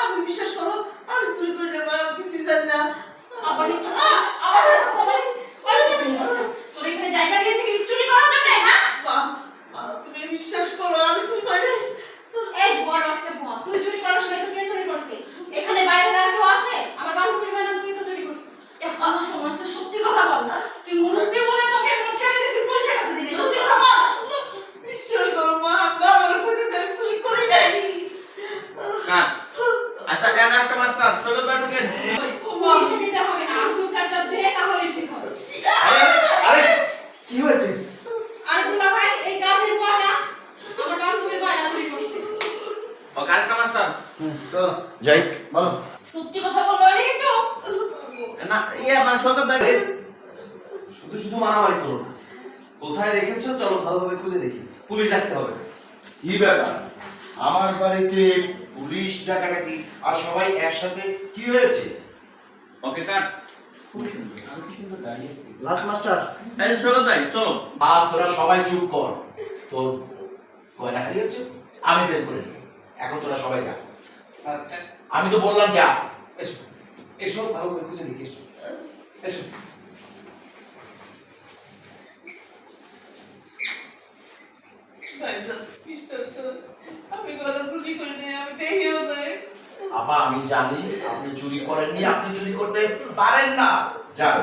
আমি বিশ্বাস করো আমি চুরি করে নেবো কিছু জানি না তোর এখানে জায়গা দিয়েছে কি চুরি করার জন্য হ্যাঁ তুমি বিশ্বাস করো আমি চুরি করে এই বড় বাচ্চা বুয়া তুই চুরি করার সময় তো কে চুরি করছিস এখানে বাইরে আর কেউ আছে আমার বান্ধবীর বাইরে তুই তো চুরি করছিস এখন সমস্যা সত্যি কথা বল তুই মুরব্বি বলে তোকে কোন ছেড়ে দিছিস পুলিশের কাছে দিলি সত্যি কথা বল বিশ্বাস করো মা বাবার কইতেছে আমি চুরি করি নাই কাট আচ্ছা কেন একটা মাস্টার সৈকত ভাই ঢুকেন পুলিশে দিতে হবে না আর দু চারটা দে তাহলে ঠিক হবে আরে কি হয়েছে আর দুলা ভাই এই গাছের বুয়াটা আমার বান্ধবীর বাইরে চুরি করছে ও কারেক্ট মাস্টার তো যাই বলো। সত্যি কথা বলবো না কিন্তু না মানে সৈকত ভাই শুধু শুধু মারামারি করো না। কোথায় রেখেছো চলো ভালোভাবে খুঁজে দেখি, পুলিশ ডাকতে হবে। কি ব্যাপার আমার বাড়িতে পুলিশ ডাকাডাকি আর সবাই একসাথে, কি হয়েছে? ওকে কাট লাস্ট মাস্টার এই সৈকত ভাই চলো আর তোরা সবাই চুপ কর। তোর গয়না হারিয়ে হচ্ছে আমি বের করে দেব, এখন তোরা সবাই যা। আমি তো বললাম যা। এসো এসো ভালোভাবে খুঁজে দেখি, এসো এসো। আমি গলা চুরি করি নাই আমি দেখিও নাই আপা আমি জানি আপনি চুরি করেননি, আপনি চুরি করতে পারেন না। যান